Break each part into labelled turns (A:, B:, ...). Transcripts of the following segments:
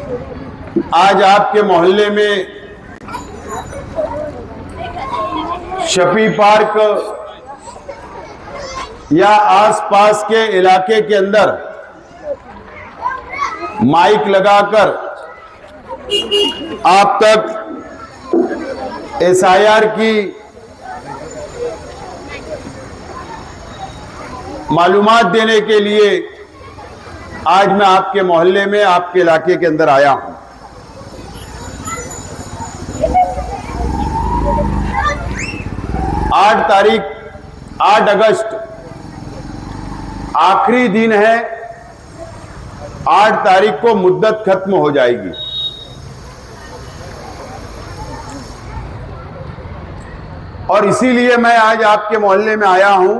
A: आज आपके मोहल्ले में शफी पार्क या आसपास के इलाके के अंदर माइक लगाकर आप तक एसआईआर की मालूमात देने के लिए आज मैं आपके मोहल्ले में, आपके इलाके के अंदर आया हूं। तारीख 8 अगस्त आखिरी दिन है। 8 तारीख को मुद्दत खत्म हो जाएगी। और इसीलिए मैं आज आपके मोहल्ले में आया हूं।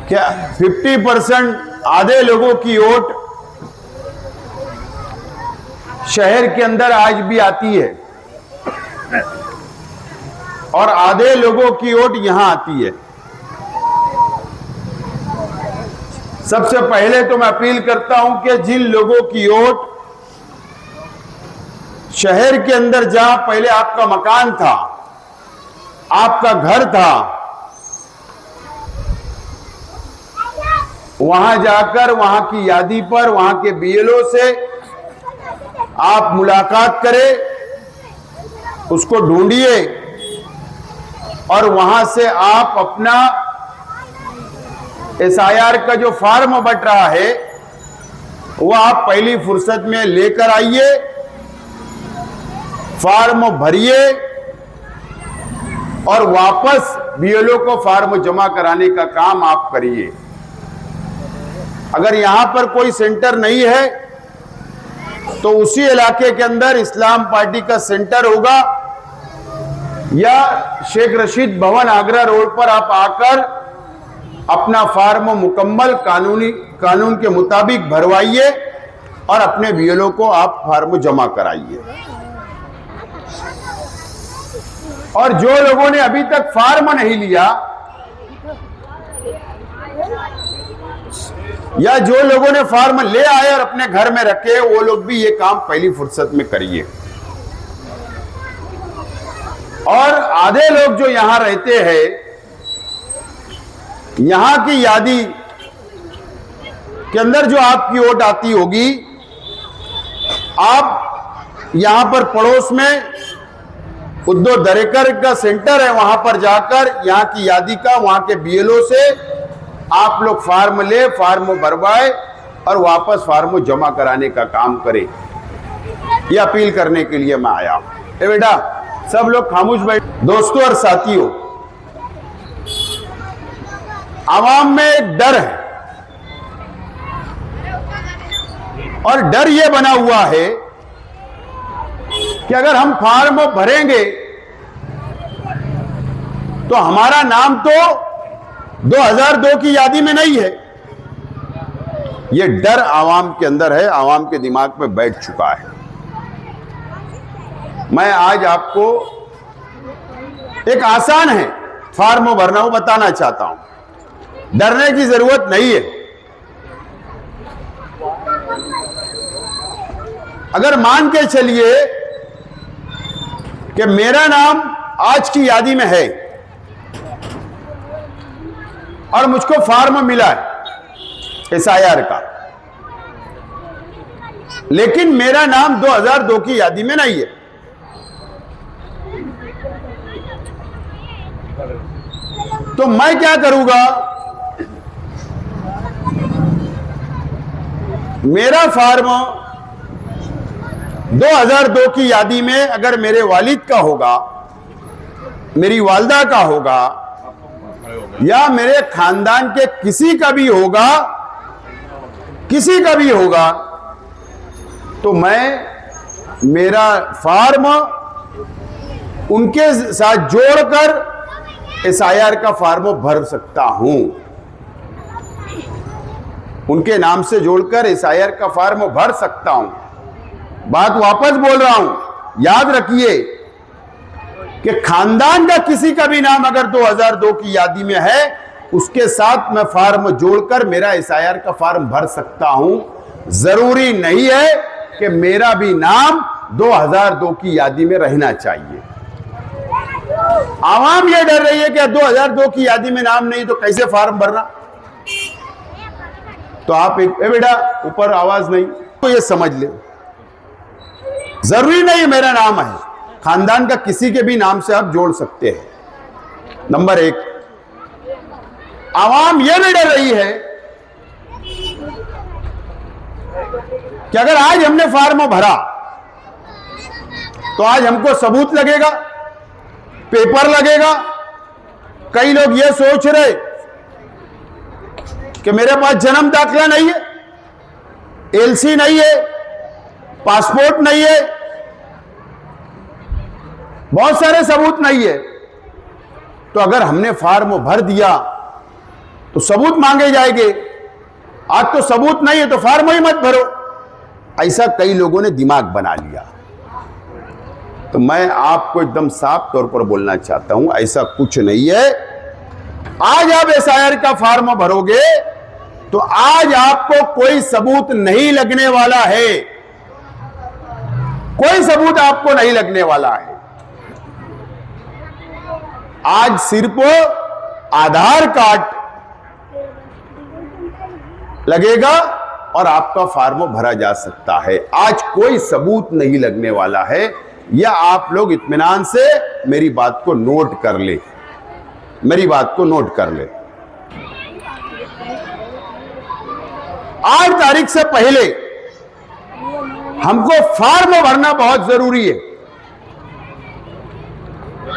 A: क्या 50% आधे लोगों की वोट शहर के अंदर आज भी आती है और आधे लोगों की वोट यहां आती है। सबसे पहले तो मैं अपील करता हूं कि जिन लोगों की वोट शहर के अंदर, जहां पहले आपका मकान था, आपका घर था, वहां जाकर वहां की यादी पर वहां के बीएलओ से आप मुलाकात करें, उसको ढूंढिए और वहां से आप अपना एसआईआर का जो फॉर्म बट रहा है वो आप पहली फुर्सत में लेकर आइए, फॉर्म भरिए और वापस बीएलओ को फॉर्म जमा कराने का काम आप करिए। अगर यहां पर कोई सेंटर नहीं है तो उसी इलाके के अंदर इस्लाम पार्टी का सेंटर होगा या शेख रशीद भवन आगरा रोड पर आप आकर अपना फॉर्म मुकम्मल कानून के मुताबिक भरवाइए और अपने बीएलओ को आप फॉर्म जमा कराइए। और जो लोगों ने अभी तक फॉर्म नहीं लिया या जो लोगों ने फॉर्म ले आए और अपने घर में रखे, वो लोग भी ये काम पहली फुर्सत में करिए। और आधे लोग जो यहां रहते हैं, यहां की यादी के अंदर जो आपकी वोट आती होगी, आप यहां पर पड़ोस में उद्धव दरेकर का सेंटर है, वहां पर जाकर यहां की यादी का, वहां के बीएलओ से आप लोग फॉर्म ले, फॉर्म भरवाए और वापस फॉर्म जमा कराने का काम करें। यह अपील करने के लिए मैं आया हूं। ए बेटा, सब लोग खामोश बैठ। दोस्तों और साथियों, आवाम में एक डर है और डर यह बना हुआ है कि अगर हम फॉर्म भरेंगे तो हमारा नाम तो 2002 की यादी में नहीं है। यह डर आवाम के अंदर है, आवाम के दिमाग में बैठ चुका है। मैं आज आपको एक आसान है फॉर्म भरना, वो बताना चाहता हूं। डरने की जरूरत नहीं है। अगर मान के चलिए कि मेरा नाम आज की यादी में है और मुझको फॉर्म मिला है एसआईआर का, लेकिन मेरा नाम 2002 की यादी में नहीं है, तो मैं क्या करूंगा? मेरा फॉर्म 2002 की यादी में अगर मेरे वालिद का होगा, मेरी वालदा का होगा या मेरे खानदान के किसी का भी होगा, तो मैं मेरा फॉर्म उनके साथ जोड़कर एसआईआर का फॉर्म भर सकता हूं। उनके नाम से जोड़कर एसआईआर का फॉर्म भर सकता हूं। बात वापस बोल रहा हूं, याद रखिए कि खानदान का किसी का भी नाम अगर 2002 की यादी में है, उसके साथ मैं फॉर्म जोड़कर मेरा एसआईआर का फॉर्म भर सकता हूं। जरूरी नहीं है कि मेरा भी नाम 2002 की यादी में रहना चाहिए। आवाम यह डर रही है कि 2002 की यादी में नाम नहीं तो कैसे फॉर्म भरना। तो आप बेटा ऊपर आवाज नहीं, तो ये समझ ले, जरूरी नहीं मेरा नाम है, खानदान का किसी के भी नाम से आप जोड़ सकते हैं। नंबर एक, आवाम यह भी डर रही है कि अगर आज हमने फॉर्म भरा तो आज हमको सबूत लगेगा, पेपर लगेगा। कई लोग यह सोच रहे कि मेरे पास जन्म दाखिला नहीं है, एलसी नहीं है, पासपोर्ट नहीं है, बहुत सारे सबूत नहीं है, तो अगर हमने फॉर्म भर दिया तो सबूत मांगे जाएंगे। आज तो सबूत नहीं है तो फॉर्म ही मत भरो। ऐसा कई लोगों ने दिमाग बना लिया। तो मैं आपको एकदम साफ तौर पर बोलना चाहता हूं, ऐसा कुछ नहीं है। आज आप एसआईआर का फॉर्म भरोगे तो आज आपको कोई सबूत नहीं लगने वाला है, कोई सबूत आपको नहीं लगने वाला है। आज सिर्फ आधार कार्ड लगेगा और आपका फॉर्म भरा जा सकता है। आज कोई सबूत नहीं लगने वाला है। या आप लोग इत्मीनान से मेरी बात को नोट कर ले, मेरी बात को नोट कर ले। 8 तारीख से पहले हमको फॉर्म भरना बहुत जरूरी है।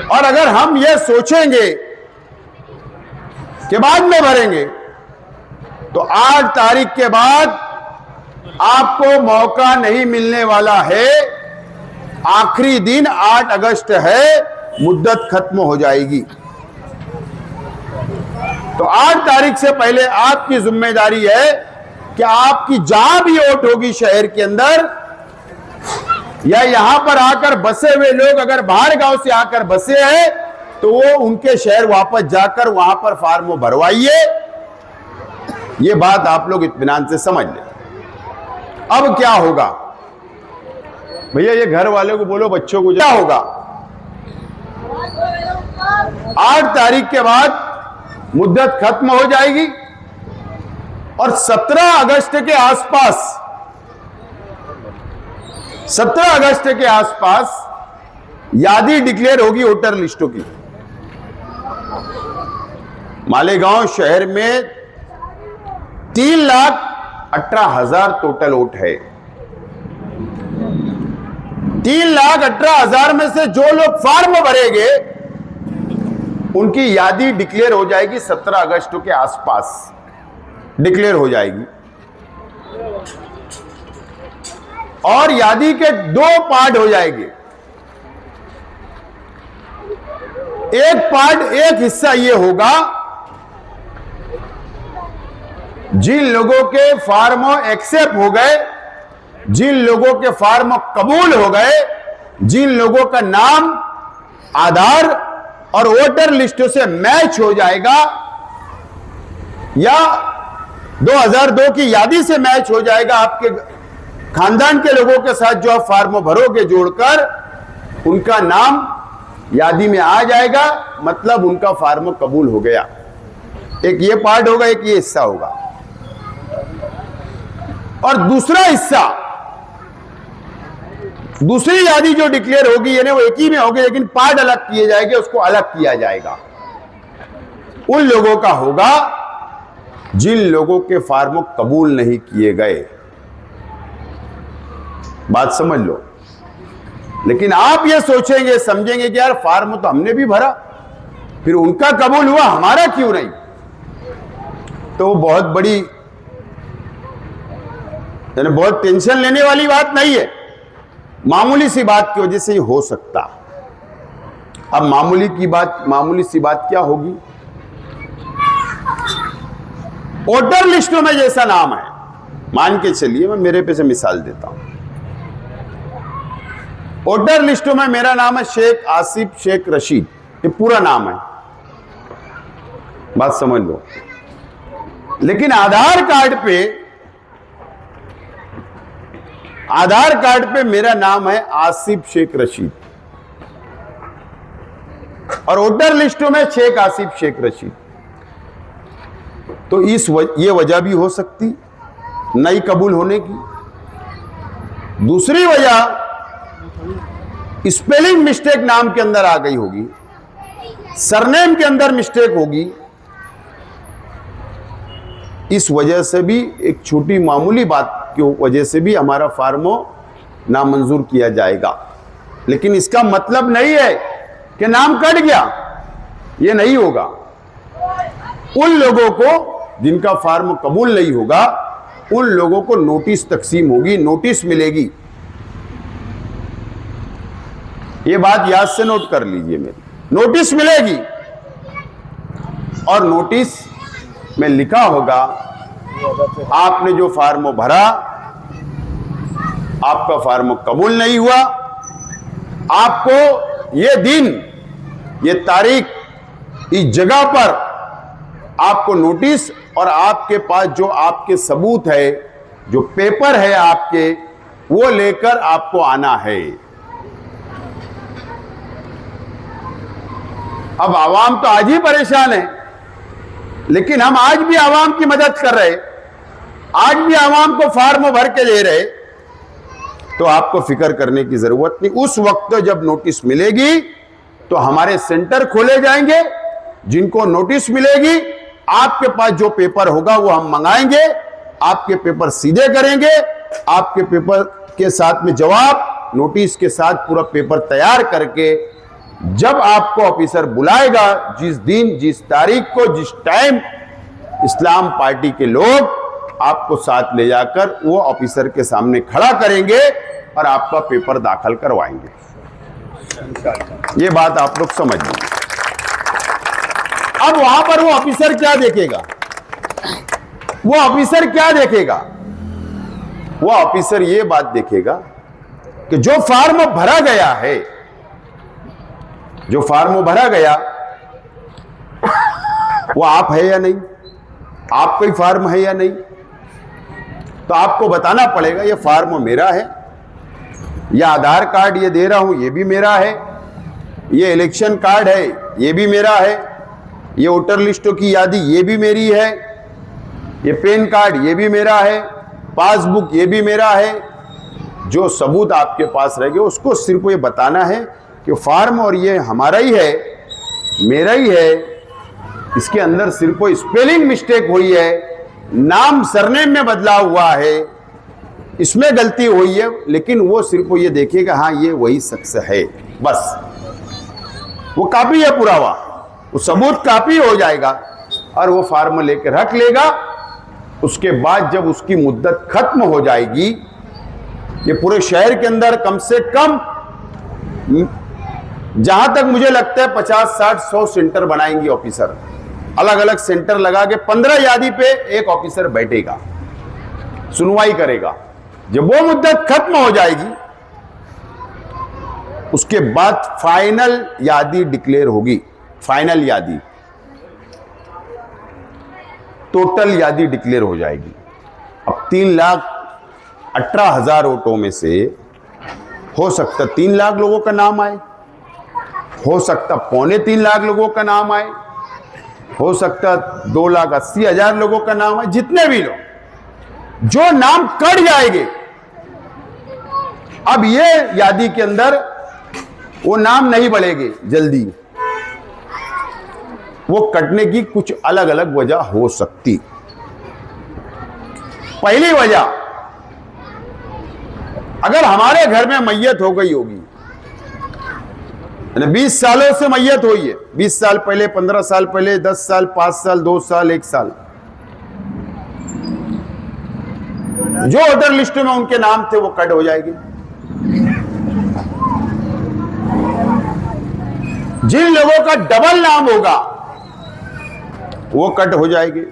A: और अगर हम यह सोचेंगे कि बाद में भरेंगे तो 8 तारीख के बाद आपको मौका नहीं मिलने वाला है। आखिरी दिन 8 अगस्त है, मुद्दत खत्म हो जाएगी। तो 8 तारीख से पहले आपकी जिम्मेदारी है कि आपकी जहां भी वोट होगी शहर के अंदर या यहां पर आकर बसे हुए लोग अगर बाहर गांव से आकर बसे हैं तो वो उनके शहर वापस जाकर वहां पर फॉर्म भरवाइए। ये बात आप लोग इत्मीनान से समझ लें। अब क्या होगा भैया, ये घर वाले को बोलो, बच्चों को, क्या होगा 8 तारीख के बाद मुद्दत खत्म हो जाएगी और 17 अगस्त के आसपास 17 अगस्त के आसपास यादी डिक्लेयर होगी वोटर लिस्टों की। मालेगांव शहर में 3,18,000 टोटल वोट है। 3,18,000 में से जो लोग फॉर्म भरेंगे उनकी यादी डिक्लेयर हो जाएगी 17 अगस्त के आसपास डिक्लेयर हो जाएगी। और यादी के 2 पार्ट हो जाएंगे। एक पार्ट, एक हिस्सा ये होगा जिन लोगों के फॉर्म एक्सेप्ट हो गए, जिन लोगों के फॉर्म कबूल हो गए, जिन लोगों का नाम आधार और वोटर लिस्ट से मैच हो जाएगा या 2002 की यादी से मैच हो जाएगा, आपके खानदान के लोगों के साथ जो आप फॉर्म भरोगे जोड़कर उनका नाम यादी में आ जाएगा, मतलब उनका फॉर्म कबूल हो गया। एक ये पार्ट होगा, एक ये हिस्सा होगा। और दूसरा हिस्सा, दूसरी यादी जो डिक्लेयर होगी यानी वो एक ही में होगी लेकिन पार्ट अलग किए जाएंगे, उसको अलग किया जाएगा। उन लोगों का होगा जिन लोगों के फॉर्म कबूल नहीं किए गए। बात समझ लो। लेकिन आप ये सोचेंगे, समझेंगे कि यार फॉर्म तो हमने भी भरा, फिर उनका कबूल हुआ, हमारा क्यों नहीं? तो वो बहुत बड़ी यानी बहुत टेंशन लेने वाली बात नहीं है। मामूली सी बात की वजह से ही हो सकता। अब मामूली सी बात क्या होगी? वोटर लिस्टों में जैसा नाम है, मान के चलिए मैं मेरे पे से मिसाल देता हूं। वोटर लिस्टों में मेरा नाम है शेख आसिफ शेख रशीद, ये पूरा नाम है, बात समझ लो। लेकिन आधार कार्ड पे आधार कार्ड पे मेरा नाम है आसिफ शेख रशीद और वोटर लिस्टों में शेख आसिफ शेख रशीद। तो ये वजह भी हो सकती नहीं कबूल होने की। दूसरी वजह स्पेलिंग मिस्टेक नाम के अंदर आ गई होगी, सरनेम के अंदर मिस्टेक होगी। इस वजह से भी, एक छोटी मामूली बात की वजह से भी हमारा फार्मो नामंजूर किया जाएगा। लेकिन इसका मतलब नहीं है कि नाम कट गया, ये नहीं होगा। उन लोगों को जिनका फार्म कबूल नहीं होगा, उन लोगों को नोटिस तकसीम होगी, नोटिस मिलेगी। ये बात याद से नोट कर लीजिए मेरी, नोटिस मिलेगी और नोटिस में लिखा होगा आपने जो फार्म भरा, आपका फार्म कबूल नहीं हुआ, आपको ये दिन, ये तारीख, इस जगह पर आपको नोटिस और आपके पास जो आपके सबूत है, जो पेपर है आपके, वो लेकर आपको आना है। अब आवाम तो आज ही परेशान है, लेकिन हम आज भी आवाम की मदद कर रहे, आज भी आवाम को फार्म भर के दे रहे। तो आपको फिक्र करने की जरूरत नहीं। उस वक्त जब नोटिस मिलेगी तो हमारे सेंटर खोले जाएंगे, जिनको नोटिस मिलेगी आपके पास जो पेपर होगा वो हम मंगाएंगे, आपके पेपर सीधे करेंगे, आपके पेपर के साथ में जवाब, नोटिस के साथ पूरा पेपर तैयार करके जब आपको ऑफिसर बुलाएगा, जिस दिन, जिस तारीख को, जिस टाइम, इस्लाम पार्टी के लोग आपको साथ ले जाकर वो ऑफिसर के सामने खड़ा करेंगे और आपका पेपर दाखिल करवाएंगे। ये बात आप लोग समझ लीजिए। अब वहां पर वो ऑफिसर क्या देखेगा? वो ऑफिसर क्या देखेगा? वो ऑफिसर ये बात देखेगा कि जो फार्म भरा गया है, जो फार्म भरा गया वो आप है या नहीं, आपका ही फार्म है या नहीं। तो आपको बताना पड़ेगा ये फार्म मेरा है, ये आधार कार्ड ये दे रहा हूं ये भी मेरा है, ये इलेक्शन कार्ड है ये भी मेरा है, ये वोटर लिस्टों की यादी ये भी मेरी है, ये पैन कार्ड ये भी मेरा है, पासबुक ये भी मेरा है। जो सबूत आपके पास रहेगा उसको सिर्फ ये बताना है कि फार्म और ये हमारा ही है, मेरा ही है, इसके अंदर सिर्फ स्पेलिंग मिस्टेक हुई है, नाम सरनेम में बदलाव हुआ है, इसमें गलती हुई है, लेकिन वो सिर्फ ये देखेगा हाँ ये वही शख्स है, बस वो काफी है पुरावा, वो सबूत काफी हो जाएगा और वो फार्म लेकर रख लेगा। उसके बाद जब उसकी मुद्दत खत्म हो जाएगी, ये पूरे शहर के अंदर कम से कम, जहां तक मुझे लगता है 50, 60, 100 सेंटर बनाएंगे ऑफिसर, अलग अलग सेंटर लगा के 15 यादी पे एक ऑफिसर बैठेगा, सुनवाई करेगा। जब वो मुद्दत खत्म हो जाएगी उसके बाद फाइनल यादी डिक्लेयर होगी, फाइनल यादी, टोटल यादी डिक्लेयर हो जाएगी। अब 3,18,000 वोटों में से हो सकता 3 लाख लोगों का नाम आए, हो सकता 2.25 लाख लोगों का नाम आए, हो सकता 2,80,000 लोगों का नाम आए। जितने भी लोग जो नाम कट जाएंगे, अब ये यादी के अंदर वो नाम नहीं बढ़ेंगे जल्दी, वो कटने की कुछ अलग अलग वजह हो सकती। पहली वजह, अगर हमारे घर में मैयत हो गई होगी, 20 सालों से मैयत हुई है, 20 साल पहले, 15 साल पहले, 10 साल, 5 साल, 2 साल, 1 साल, जो वोटर लिस्ट में उनके नाम थे वो कट हो जाएंगे। जिन लोगों का डबल नाम होगा वो कट हो जाएंगे।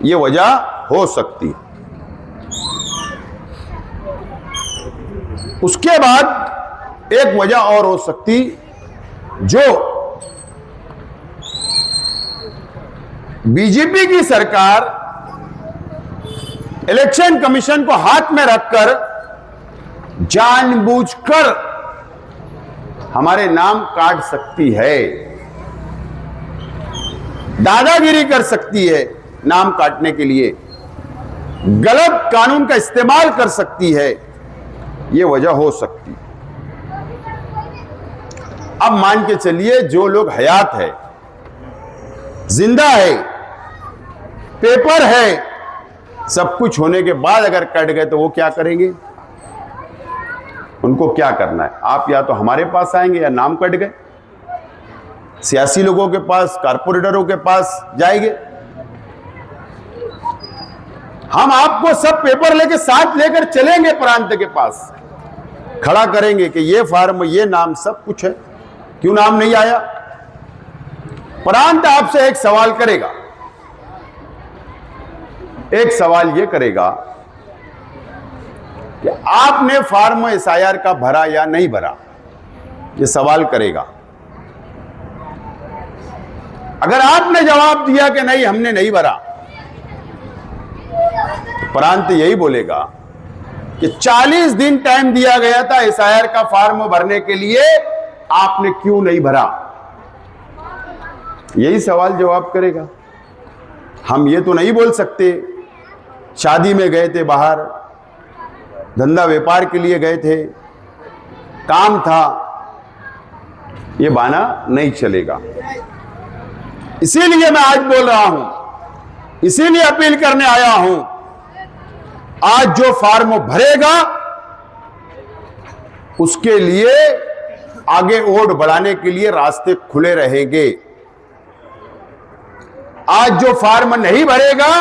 A: ये वजह हो सकती। उसके बाद एक वजह और हो सकती, जो बीजेपी की सरकार इलेक्शन कमीशन को हाथ में रखकर जानबूझकर हमारे नाम काट सकती है, दादागिरी कर सकती है, नाम काटने के लिए गलत कानून का इस्तेमाल कर सकती है, यह वजह हो सकती। अब मान के चलिए जो लोग हयात है, जिंदा है, पेपर है, सब कुछ होने के बाद अगर कट गए तो वो क्या करेंगे? उनको क्या करना है? आप या तो हमारे पास आएंगे या नाम कट गए, सियासी लोगों के पास, कारपोरेटरों के पास जाएंगे। हम आपको सब पेपर लेके साथ लेकर चलेंगे, प्रांत के पास खड़ा करेंगे कि ये फार्म, ये नाम, सब कुछ है, क्यों नाम नहीं आया? प्रांत आपसे एक सवाल करेगा, एक सवाल यह करेगा कि आपने फार्म एसआईआर का भरा या नहीं भरा, यह सवाल करेगा। अगर आपने जवाब दिया कि नहीं हमने नहीं भरा, प्रांत यही बोलेगा कि 40 दिन टाइम दिया गया था एसआईआर का फार्म भरने के लिए, आपने क्यों नहीं भरा? यही सवाल जवाब करेगा। हम ये तो नहीं बोल सकते शादी में गए थे, बाहर धंधा व्यापार के लिए गए थे, काम था, ये बहाना नहीं चलेगा। इसीलिए मैं आज बोल रहा हूं, इसीलिए अपील करने आया हूं, आज जो फार्म भरेगा उसके लिए आगे वोट बढ़ाने के लिए रास्ते खुले रहेंगे। आज जो फार्म नहीं भरेगा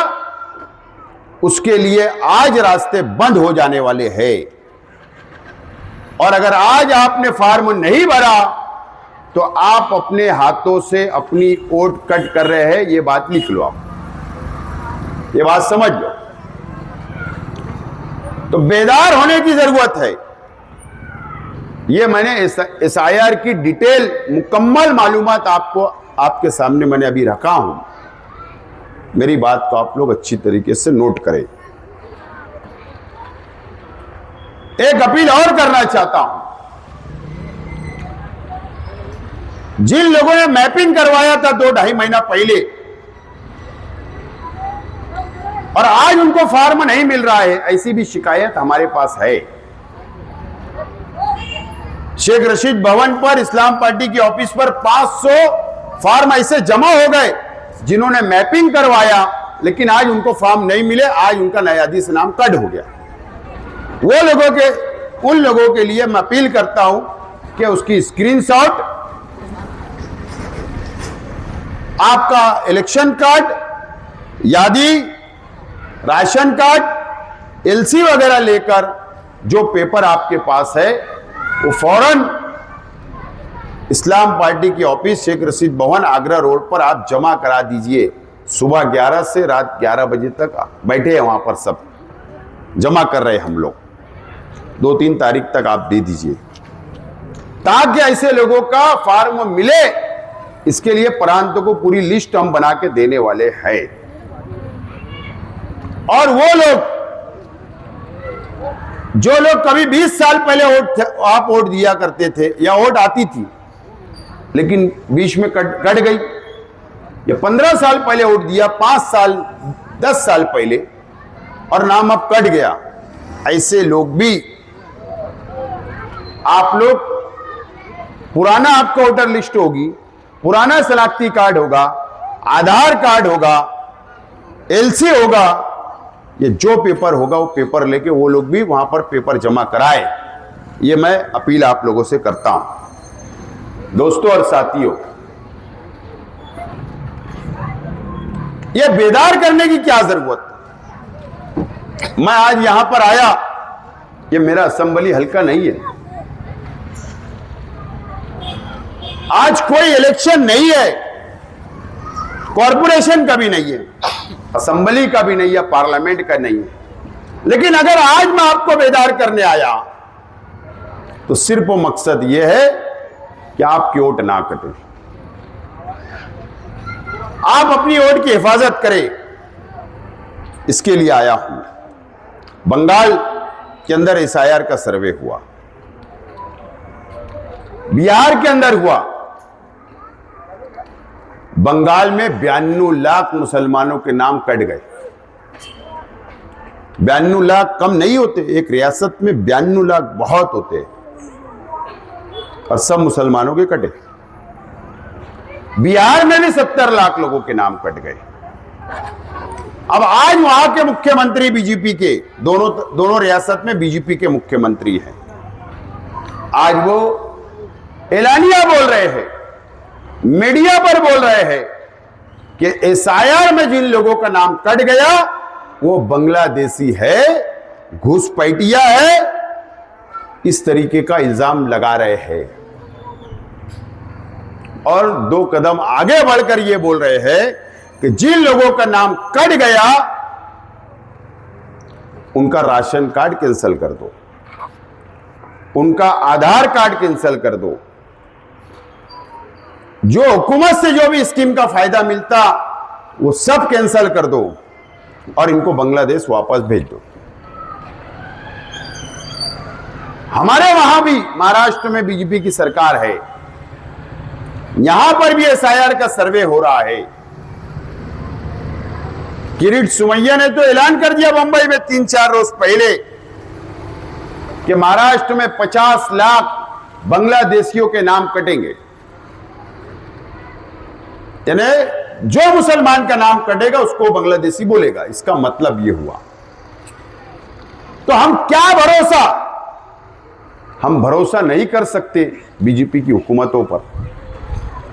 A: उसके लिए आज रास्ते बंद हो जाने वाले हैं। और अगर आज आपने फार्म नहीं भरा तो आप अपने हाथों से अपनी वोट कट कर रहे हैं, ये बात लिख लो, आप ये बात समझ लो। तो बेदार होने की जरूरत है। ये मैंने एसआईआर की डिटेल मुकम्मल मालूमात आपको आपके सामने मैंने अभी रखा हूं। मेरी बात को आप लोग अच्छी तरीके से नोट करें। एक अपील और करना चाहता हूं, जिन लोगों ने मैपिंग करवाया था 2-2.5 महीना पहले और आज उनको फार्म नहीं मिल रहा है, ऐसी भी शिकायत हमारे पास है। शेख रशीद भवन पर, इस्लाम पार्टी की ऑफिस पर 500 फार्म ऐसे जमा हो गए जिन्होंने मैपिंग करवाया, लेकिन आज उनको फार्म नहीं मिले, आज उनका न्यायाधीश से नाम कट हो गया। उन लोगों के लिए मैं अपील करता हूं कि उसकी स्क्रीनशॉट, आपका इलेक्शन कार्ड, यादी, राशन कार्ड, एलसी वगैरह लेकर जो पेपर आपके पास है वो फौरन इस्लाम पार्टी की ऑफिस शेख रशीद भवन आगरा रोड पर आप जमा करा दीजिए। सुबह 11 से रात 11 बजे तक बैठे हैं वहां पर, सब जमा कर रहे हैं हम लोग। 2-3 तारीख तक आप दे दीजिए ताकि ऐसे लोगों का फार्म मिले। इसके लिए प्रांत को पूरी लिस्ट हम बना के देने वाले हैं। और वो लोग जो लोग कभी 20 साल पहले आप वोट दिया करते थे या वोट आती थी लेकिन बीच में कट गई, या 15 साल पहले वोट दिया, 5 साल 10 साल पहले, और नाम अब कट गया, ऐसे लोग भी आप लोग, पुराना आपका वोटर लिस्ट होगी, पुराना शनाख्ती कार्ड होगा, आधार कार्ड होगा, एलसी होगा, ये जो पेपर होगा वो पेपर लेके वो लोग भी वहां पर पेपर जमा कराए। ये मैं अपील आप लोगों से करता हूं। दोस्तों और साथियों, ये बेदार करने की क्या जरूरत? मैं आज यहां पर आया, ये मेरा असेंबली हल्का नहीं है, आज कोई इलेक्शन नहीं है, कॉरपोरेशन का भी नहीं है, असेंबली का भी नहीं है, पार्लियामेंट का नहीं है, लेकिन अगर आज मैं आपको बेदार करने आया तो सिर्फ मकसद यह है कि आपकी वोट ना कटे, आप अपनी वोट की हिफाजत करें, इसके लिए आया हूं। बंगाल के अंदर एसआईआर का सर्वे हुआ, बिहार के अंदर हुआ। बंगाल में 92 लाख मुसलमानों के नाम कट गए। 92 लाख कम नहीं होते, एक रियासत में 92 लाख बहुत होते हैं, और सब मुसलमानों के कटे। बिहार में भी 70 लाख लोगों के नाम कट गए। अब आज वहां के मुख्यमंत्री बीजेपी के, दोनों रियासत में बीजेपी के मुख्यमंत्री हैं। आज वो एलानिया बोल रहे हैं, मीडिया पर बोल रहे हैं कि एसआईआर में जिन लोगों का नाम कट गया वो बांग्लादेशी है, घुसपैठिया है, इस तरीके का इल्जाम लगा रहे हैं। और 2 कदम आगे बढ़कर ये बोल रहे हैं कि जिन लोगों का नाम कट गया उनका राशन कार्ड कैंसिल कर दो, उनका आधार कार्ड कैंसिल कर दो, जो हुकूमत से जो भी स्कीम का फायदा मिलता वो सब कैंसिल कर दो और इनको बांग्लादेश वापस भेज दो। हमारे वहां भी महाराष्ट्र में बीजेपी की सरकार है, यहां पर भी एसआईआर का सर्वे हो रहा है। किरीट सोमैया ने तो ऐलान कर दिया बंबई में 3-4 रोज पहले कि महाराष्ट्र में 50 लाख बांग्लादेशियों के नाम कटेंगे। यानी जो मुसलमान का नाम कटेगा उसको बांग्लादेशी बोलेगा, इसका मतलब यह हुआ। तो हम भरोसा नहीं कर सकते बीजेपी की हुकूमतों पर।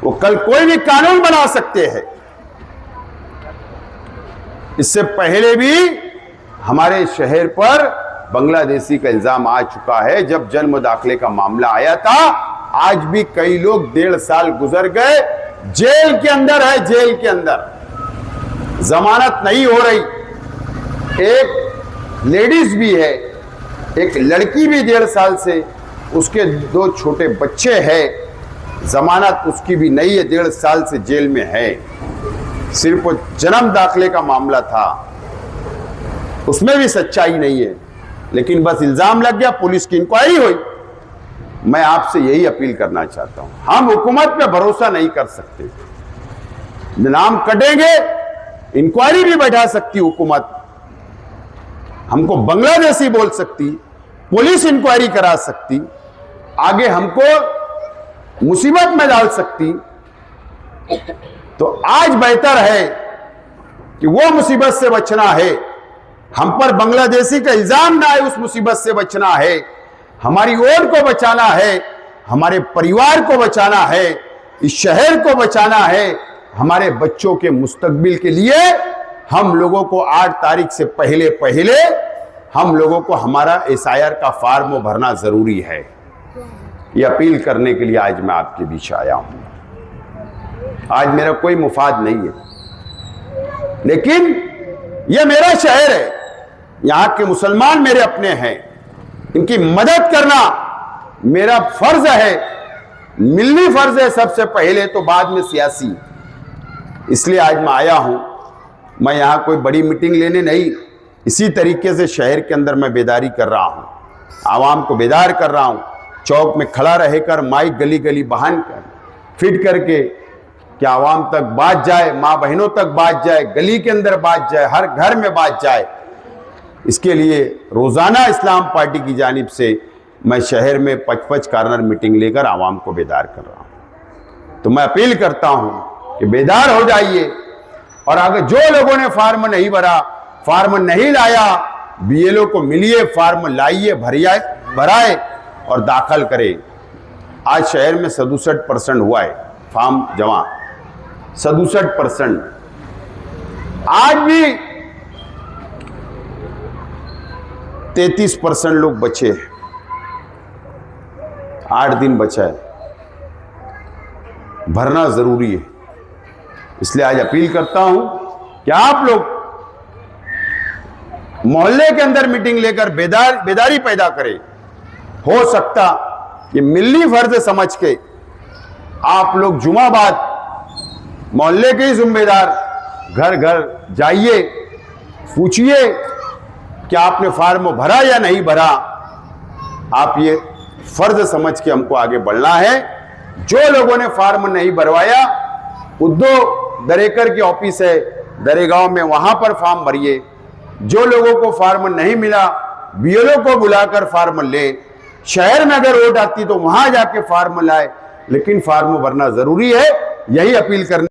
A: वो कल कोई भी कानून बना सकते हैं। इससे पहले भी हमारे शहर पर बांग्लादेशी का इल्जाम आ चुका है। जब जन्म दाखिले का मामला आया था, आज भी कई लोग 1.5 साल गुजर गए, जेल के अंदर है, जेल के अंदर जमानत नहीं हो रही। एक लेडीज भी है, एक लड़की भी 1.5 साल से, उसके 2 छोटे बच्चे हैं, जमानत उसकी भी नहीं है, 1.5 साल से जेल में है। सिर्फ जन्म दाखिले का मामला था, उसमें भी सच्चाई नहीं है, लेकिन बस इल्जाम लग गया, पुलिस की इंक्वायरी हुई। मैं आपसे यही अपील करना चाहता हूं, हम हुकूमत पे भरोसा नहीं कर सकते। नाम कटेंगे, इंक्वायरी भी बैठा सकती हुकूमत, हमको बांग्लादेशी बोल सकती, पुलिस इंक्वायरी करा सकती, आगे हमको मुसीबत में डाल सकती। तो आज बेहतर है कि वो मुसीबत से बचना है, हम पर बांग्लादेशी का इल्जाम ना आए, उस मुसीबत से बचना है, हमारी ओर को बचाना है, हमारे परिवार को बचाना है, इस शहर को बचाना है, हमारे बच्चों के मुस्तकबिल के लिए हम लोगों को 8 तारीख से पहले हम लोगों को हमारा एसआईआर का फॉर्म भरना जरूरी है। यह अपील करने के लिए आज मैं आपके बीच आया हूं। आज मेरा कोई मुफाद नहीं है, लेकिन यह मेरा शहर है, यहां के मुसलमान मेरे अपने हैं, इनकी मदद करना मेरा फर्ज है, मिलनी फर्ज है सबसे पहले, तो बाद में सियासी। इसलिए आज मैं आया हूं। मैं यहां कोई बड़ी मीटिंग लेने नहीं, इसी तरीके से शहर के अंदर मैं बेदारी कर रहा हूं, आवाम को बेदार कर रहा हूं। चौक में खड़ा रहकर माइक गली गली बहान कर फिट करके कि आवाम तक बात जाए, माँ बहनों तक बात जाए, गली के अंदर बात जाए, हर घर में बात जाए। इसके लिए रोजाना इस्लाम पार्टी की जानिब से मैं शहर में 55 कार्नर मीटिंग लेकर आवाम को बेदार कर रहा हूं। तो मैं अपील करता हूं कि बेदार हो जाइए, और अगर जो लोगों ने फॉर्म नहीं भरा, फॉर्म नहीं लाया, बीएलओ को मिलिए, फॉर्म लाइए, भराए और दाखिल करें। आज शहर में 67% हुआ है फॉर्म जमा, 67%। आज भी 33% लोग बचे हैं, 8 दिन बचा है, भरना जरूरी है। इसलिए आज अपील करता हूं कि आप लोग मोहल्ले के अंदर मीटिंग लेकर बेदारी पैदा करें। हो सकता ये मिलनी फर्ज समझ के आप लोग जुमा बाद मोहल्ले के ही जिम्मेदार घर घर जाइए, पूछिए कि आपने फॉर्म भरा या नहीं भरा, आप ये फर्ज समझ के हमको आगे बढ़ना है। जो लोगों ने फॉर्म नहीं भरवाया, उद्धव दरेकर की ऑफिस है दरेगांव में, वहां पर फॉर्म भरिए। जो लोगों को फॉर्म नहीं मिला, बीएलओ को बुलाकर फॉर्म ले। शहर में अगर वोट आती तो वहां जाके फॉर्म लाए, लेकिन फॉर्म भरना जरूरी है। यही अपील करने